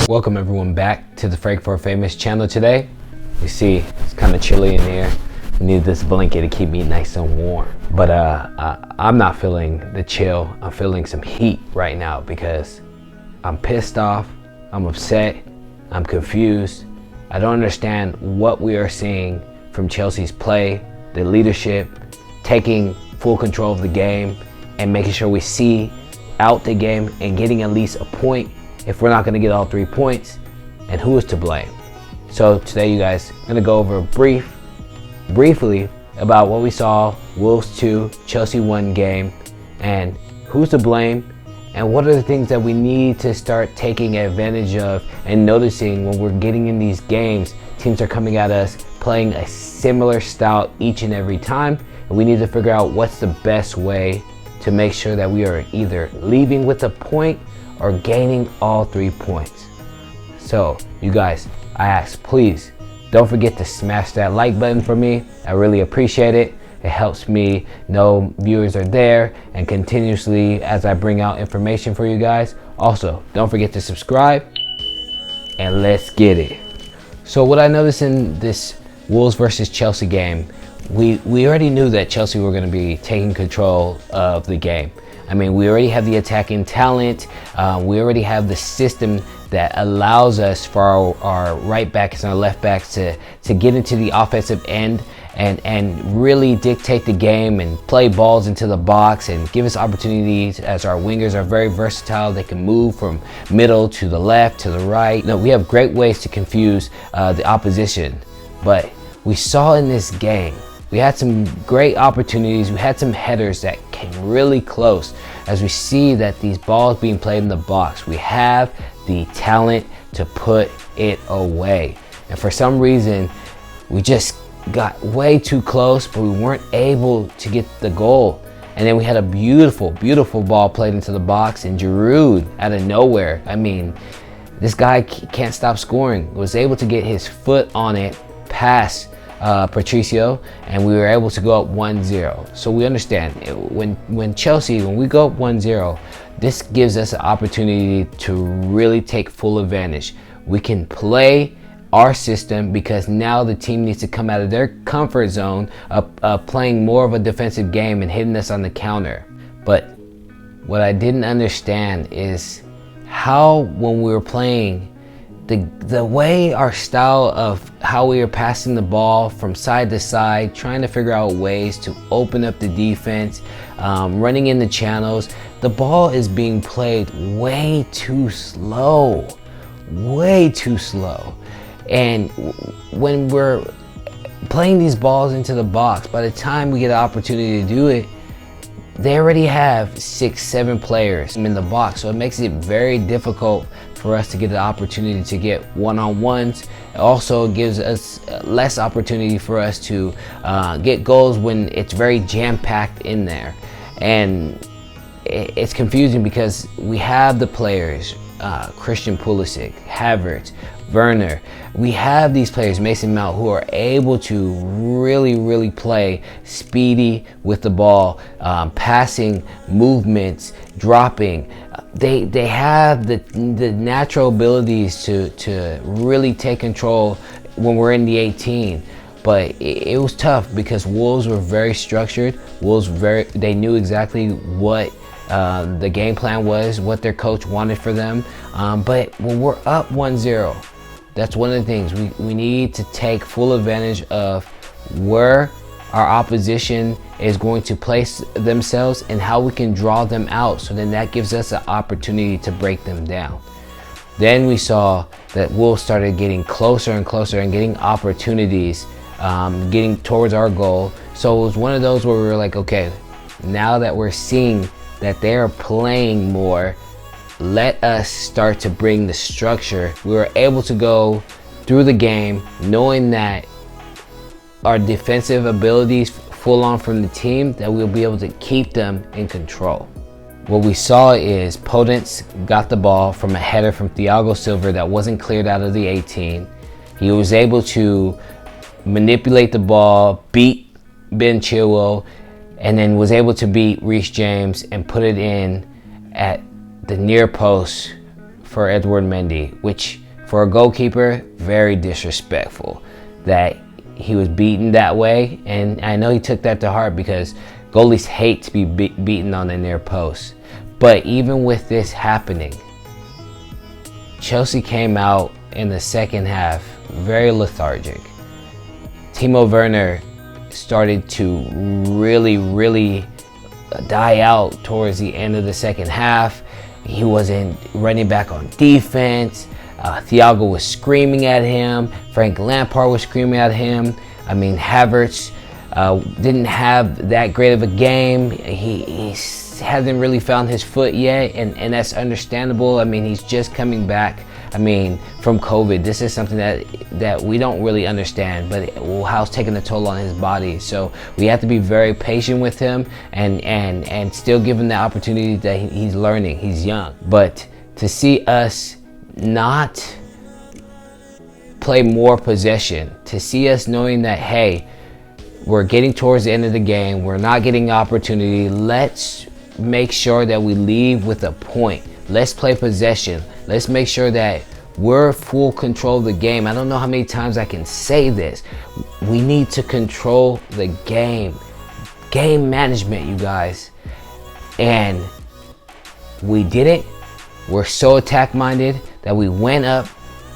Welcome everyone back to the Frankfurt Famous channel today. You see, it's kind of chilly in here. I need this blanket to keep me nice and warm. But I'm not feeling the chill. I'm feeling some heat right now because I'm pissed off, I'm upset, I'm confused. I don't understand what we are seeing from Chelsea's play, the leadership, taking full control of the game and making sure we see out the game and getting at least a point if we're not going to get all 3 points, and who is to blame. So today, you guys, I'm going to go over briefly about what we saw, Wolves 2, Chelsea 1 game, and who's to blame, and what are the things that we need to start taking advantage of and noticing when we're getting in these games. Teams are coming at us playing a similar style each and every time, and we need to figure out what's the best way to make sure that we are either leaving with a point or gaining all 3 points. So you guys, I ask, please don't forget to smash that like button for me. I really appreciate it. It helps me know viewers are there and continuously as I bring out information for you guys. Also, don't forget to subscribe and let's get it. So what I noticed in this Wolves versus Chelsea game, we already knew that Chelsea were going to be taking control of the game. I mean, we already have the attacking talent. We already have the system that allows us for our right backs and our left backs to get into the offensive end and really dictate the game and play balls into the box and give us opportunities, as our wingers are very versatile. They can move from middle to the left to the right. You know, we have great ways to confuse the opposition. But we saw in this game, we had some great opportunities. We had some headers that came really close. As we see that these balls being played in the box, we have the talent to put it away. And for some reason, we just got way too close, but we weren't able to get the goal. And then we had a beautiful, beautiful ball played into the box, and Giroud out of nowhere. I mean, this guy can't stop scoring. Was able to get his foot on it past Patricio, and we were able to go up 1-0. So we understand when Chelsea, when we go up 1-0, this gives us an opportunity to really take full advantage. We can play our system because now the team needs to come out of their comfort zone of playing more of a defensive game and hitting us on the counter. But what I didn't understand is how, when we were playing, the way our style of how we are passing the ball from side to side, trying to figure out ways to open up the defense, running in the channels, the ball is being played way too slow, way too slow. And when we're playing these balls into the box, by the time we get an opportunity to do it, they already have 6-7 players in the box, so it makes it very difficult for us to get the opportunity to get one-on-ones. It also gives us less opportunity for us to get goals when it's very jam-packed in there. And it's confusing because we have the players, Christian Pulisic, Havertz, Werner. We have these players, Mason Mount, who are able to really play speedy with the ball, passing, movements, dropping. They have the natural abilities to really take control when we're in the 18. But it was tough because Wolves were very structured. Wolves they knew exactly what the game plan was, what their coach wanted for them. But when we're up 1-0, that's one of the things we need to take full advantage of, where our opposition is going to place themselves and how we can draw them out, so then that gives us an opportunity to break them down. Then we saw that Wolves started getting closer and closer and getting opportunities, getting towards our goal. So it was one of those where we were like, okay, now that we're seeing that they're playing more, let us start to bring the structure. We were able to go through the game knowing that our defensive abilities full on from the team, that we'll be able to keep them in control. What we saw is Podence got the ball from a header from Thiago Silva that wasn't cleared out of the 18. He was able to manipulate the ball, beat Ben Chilwell, and then was able to beat Reece James and put it in at the near post for Edward Mendy, which for a goalkeeper, very disrespectful that he was beaten that way. And I know he took that to heart because goalies hate to be beaten on the near post. But even with this happening, Chelsea came out in the second half very lethargic. Timo Werner started to really die out towards the end of the second half. He wasn't running back on defense. Thiago was screaming at him. Frank Lampard was screaming at him. I mean, Havertz didn't have that great of a game. He hasn't really found his foot yet, and that's understandable. I mean, he's just coming back. I mean, from COVID. This is something that we don't really understand, but how it's taking a toll on his body. So we have to be very patient with him and still give him the opportunity that he's learning. He's young. But to see us not play more possession, to see us knowing that, hey, we're getting towards the end of the game, we're not getting opportunity, let's make sure that we leave with a point. Let's play possession. Let's make sure that we're full control of the game. I don't know how many times I can say this. We need to control the game. Game management, you guys. And we did it. We're so attack-minded that we went up.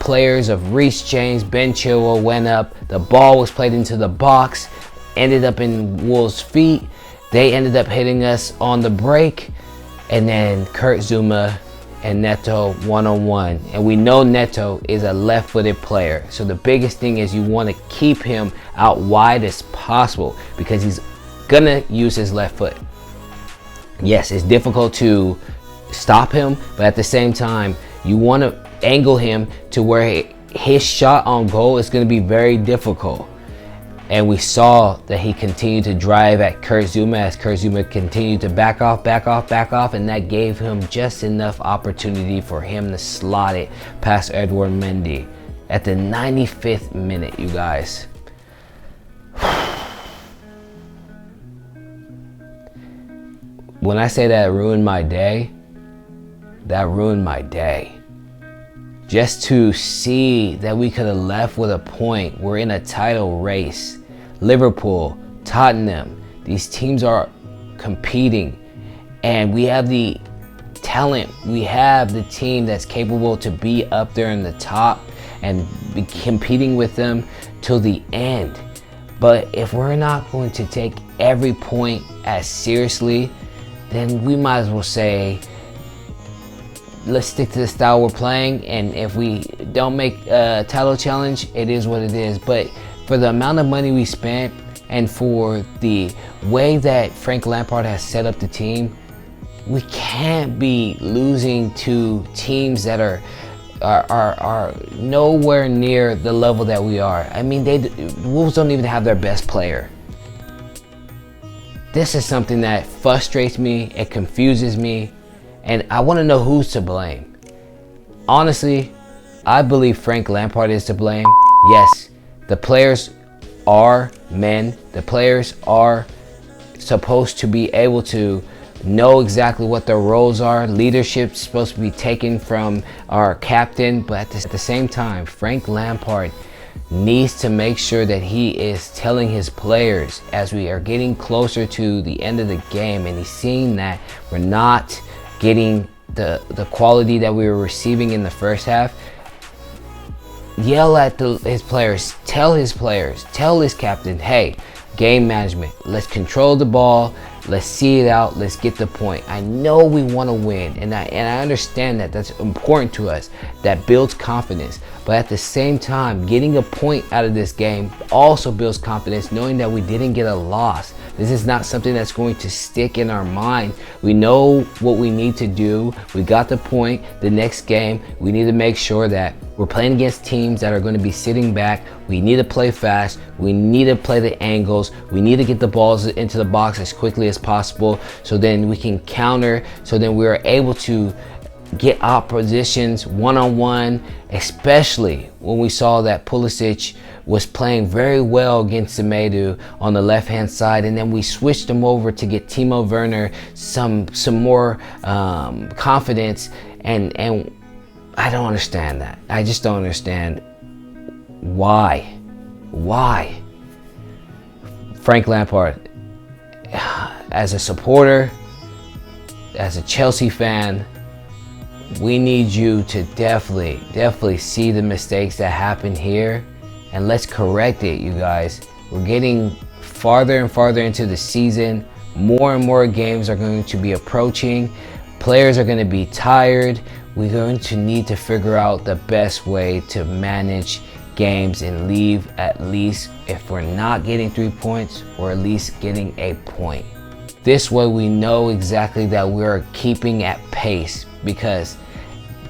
Players of Reece James, Ben Chilwell went up. The ball was played into the box, ended up in Wolves' feet. They ended up hitting us on the break. And then Kurt Zouma and Neto one-on-one. And we know Neto is a left-footed player. So the biggest thing is you want to keep him out wide as possible because he's going to use his left foot. Yes, it's difficult to stop him, but at the same time, you want to angle him to where his shot on goal is going to be very difficult. And we saw that he continued to drive at Kurt Zouma as Kurt Zouma continued to back off, and that gave him just enough opportunity for him to slot it past Edward Mendy at the 95th minute, you guys. When I say that ruined my day, that ruined my day. Just to see that we could have left with a point. We're in a title race. Liverpool, Tottenham, these teams are competing, and we have the talent. We have the team that's capable to be up there in the top and be competing with them till the end. But if we're not going to take every point as seriously, then we might as well say, let's stick to the style we're playing, and if we don't make a title challenge, it is what it is. But for the amount of money we spent and for the way that Frank Lampard has set up the team, we can't be losing to teams that are nowhere near the level that we are. I mean, Wolves don't even have their best player. This is something that frustrates me, it confuses me, and I want to know who's to blame. Honestly, I believe Frank Lampard is to blame. Yes, the players are men. The players are supposed to be able to know exactly what their roles are. Leadership's supposed to be taken from our captain, but at the same time, Frank Lampard needs to make sure that he is telling his players as we are getting closer to the end of the game, and he's seeing that we're not getting the quality that we were receiving in the first half. Yell at his players, tell his captain, hey, game management, let's control the ball, let's see it out, let's get the point. I know we want to win, and I understand that that's important to us. That builds confidence, but at the same time, getting a point out of this game also builds confidence, knowing that we didn't get a loss. This is not something that's going to stick in our mind. We know what we need to do. We got the point. The next game, we need to make sure that we're playing against teams that are going to be sitting back. We need to play fast. We need to play the angles. We need to get the balls into the box as quickly as possible, so then we can counter, so then we're able to get oppositions one-on-one, especially when we saw that Pulisic was playing very well against Semedo on the left-hand side, and then we switched him over to get Timo Werner some more confidence, and I don't understand that. I just don't understand why. Why? Frank Lampard, as a supporter, as a Chelsea fan, we need you to definitely see the mistakes that happened here, and let's correct it, you guys. We're getting farther and farther into the season. More and more games are going to be approaching. Players are going to be tired. We're going to need to figure out the best way to manage games and leave, at least if we're not getting 3 points, or at least getting a point. This way we know exactly that we're keeping at pace, because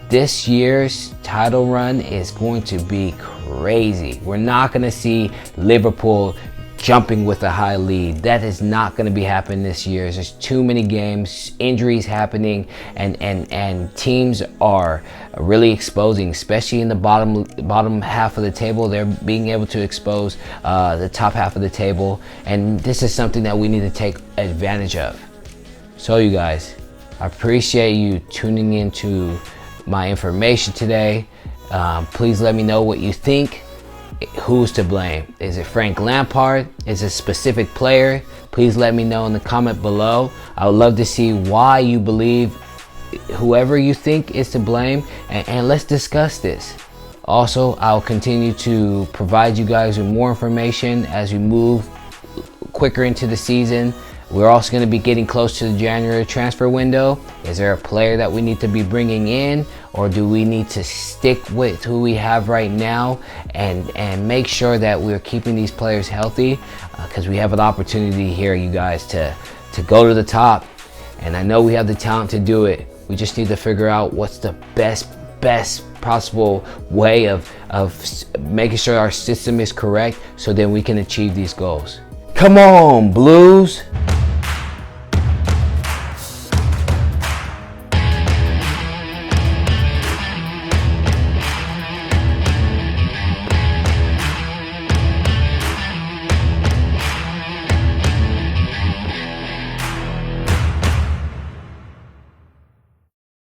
this year's title run is going to be crazy. We're not going to see Liverpool jumping with a high lead. That is not going to be happening this year. There's too many games, injuries happening, and teams are really exposing, especially in the bottom half of the table. They're being able to expose the top half of the table, and this is something that we need to take advantage of. So you guys, I appreciate you tuning into my information today. Please let me know what you think. Who's to blame? Is it Frank Lampard? Is it a specific player? Please let me know in the comment below. I would love to see why you believe whoever you think is to blame, and let's discuss this. Also, I'll continue to provide you guys with more information as we move quicker into the season. We're also going to be getting close to the January transfer window. Is there a player that we need to be bringing in, or do we need to stick with who we have right now and make sure that we're keeping these players healthy? Because we have an opportunity here, you guys, to go to the top. And I know we have the talent to do it. We just need to figure out what's the best possible way of making sure our system is correct, so then we can achieve these goals. Come on, Blues!